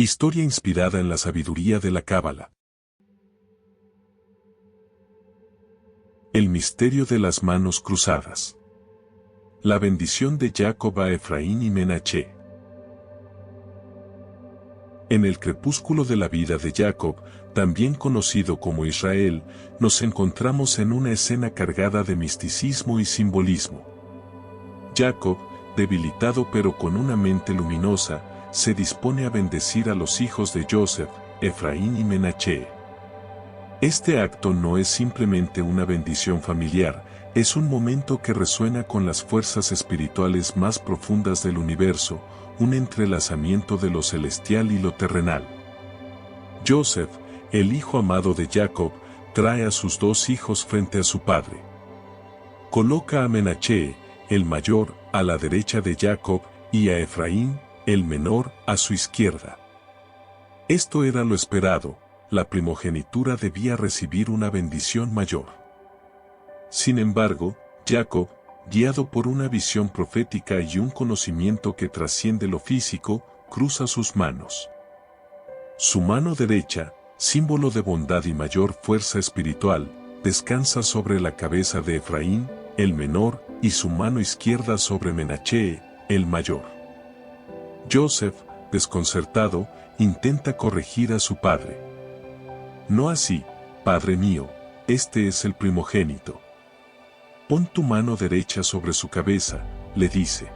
Historia inspirada en la sabiduría de la Cábala. El misterio de las manos cruzadas. La bendición de Jacob a Efraín y Menaché. En el crepúsculo de la vida de Jacob, también conocido como Israel, nos encontramos en una escena cargada de misticismo y simbolismo. Jacob, debilitado pero con una mente luminosa, se dispone a bendecir a los hijos de Joseph, Efraín y Menaché. Este acto no es simplemente una bendición familiar, es un momento que resuena con las fuerzas espirituales más profundas del universo, un entrelazamiento de lo celestial y lo terrenal. Joseph, el hijo amado de Jacob, trae a sus dos hijos frente a su padre. Coloca a Menaché, el mayor, a la derecha de Jacob, y a Efraín, el menor, a su izquierda. Esto era lo esperado, la primogenitura debía recibir una bendición mayor. Sin embargo, Jacob, guiado por una visión profética y un conocimiento que trasciende lo físico, cruza sus manos. Su mano derecha, símbolo de bondad y mayor fuerza espiritual, descansa sobre la cabeza de Efraín, el menor, y su mano izquierda sobre Menaché, el mayor. Joseph, desconcertado, intenta corregir a su padre. No así, padre mío, este es el primogénito. Pon tu mano derecha sobre su cabeza, le dice.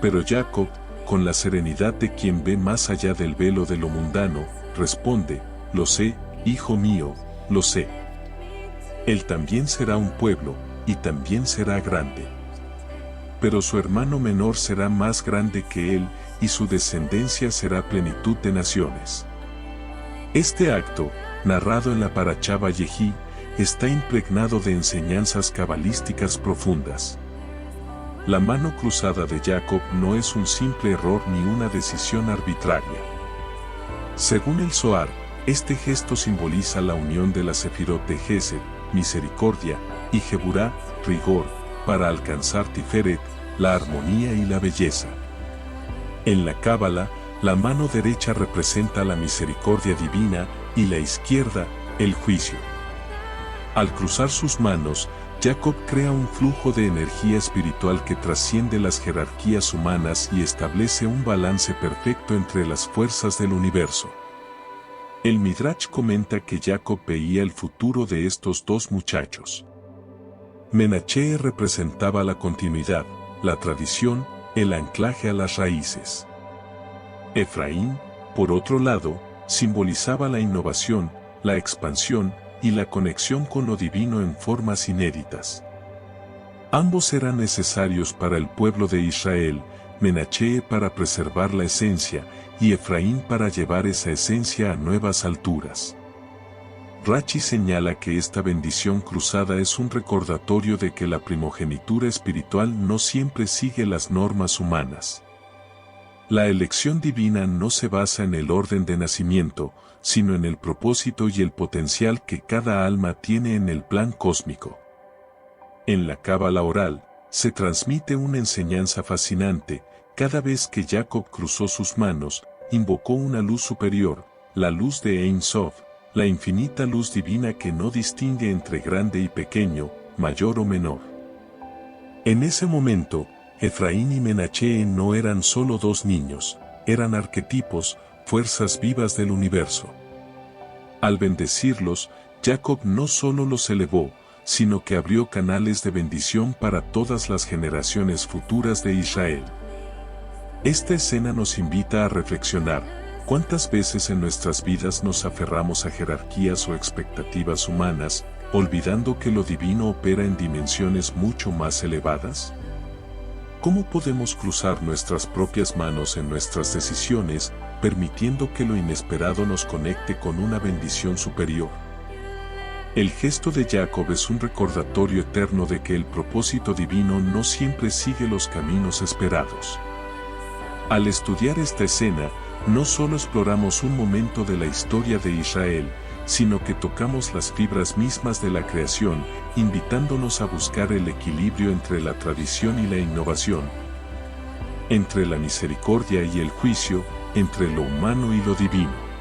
Pero Jacob, con la serenidad de quien ve más allá del velo de lo mundano, responde, lo sé, hijo mío, lo sé. Él también será un pueblo, y también será grande. Pero su hermano menor será más grande que él, y su descendencia será plenitud de naciones. Este acto, narrado en la Parashá Vayehí, está impregnado de enseñanzas cabalísticas profundas. La mano cruzada de Jacob no es un simple error ni una decisión arbitraria. Según el Zohar, este gesto simboliza la unión de la Sefirot de Gesed, misericordia, y Geburá, rigor, para alcanzar Tiferet, la armonía y la belleza. En la Cábala, la mano derecha representa la misericordia divina y la izquierda, el juicio. Al cruzar sus manos, Jacob crea un flujo de energía espiritual que trasciende las jerarquías humanas y establece un balance perfecto entre las fuerzas del universo. El Midrash comenta que Jacob veía el futuro de estos dos muchachos. Menaché representaba la continuidad, la tradición, el anclaje a las raíces. Efraín, por otro lado, simbolizaba la innovación, la expansión y la conexión con lo divino en formas inéditas. Ambos eran necesarios para el pueblo de Israel, Menaché para preservar la esencia y Efraín para llevar esa esencia a nuevas alturas. Rashi señala que esta bendición cruzada es un recordatorio de que la primogenitura espiritual no siempre sigue las normas humanas. La elección divina no se basa en el orden de nacimiento, sino en el propósito y el potencial que cada alma tiene en el plan cósmico. En la Cábala oral, se transmite una enseñanza fascinante. Cada vez que Jacob cruzó sus manos, invocó una luz superior, la luz de Ein Sof, la infinita luz divina que no distingue entre grande y pequeño, mayor o menor. En ese momento, Efraín y Menaché no eran solo dos niños, eran arquetipos, fuerzas vivas del universo. Al bendecirlos, Jacob no solo los elevó, sino que abrió canales de bendición para todas las generaciones futuras de Israel. Esta escena nos invita a reflexionar, ¿cuántas veces en nuestras vidas nos aferramos a jerarquías o expectativas humanas, olvidando que lo divino opera en dimensiones mucho más elevadas? ¿Cómo podemos cruzar nuestras propias manos en nuestras decisiones, permitiendo que lo inesperado nos conecte con una bendición superior? El gesto de Jacob es un recordatorio eterno de que el propósito divino no siempre sigue los caminos esperados. Al estudiar esta escena, no solo exploramos un momento de la historia de Israel, sino que tocamos las fibras mismas de la creación, invitándonos a buscar el equilibrio entre la tradición y la innovación, entre la misericordia y el juicio, entre lo humano y lo divino.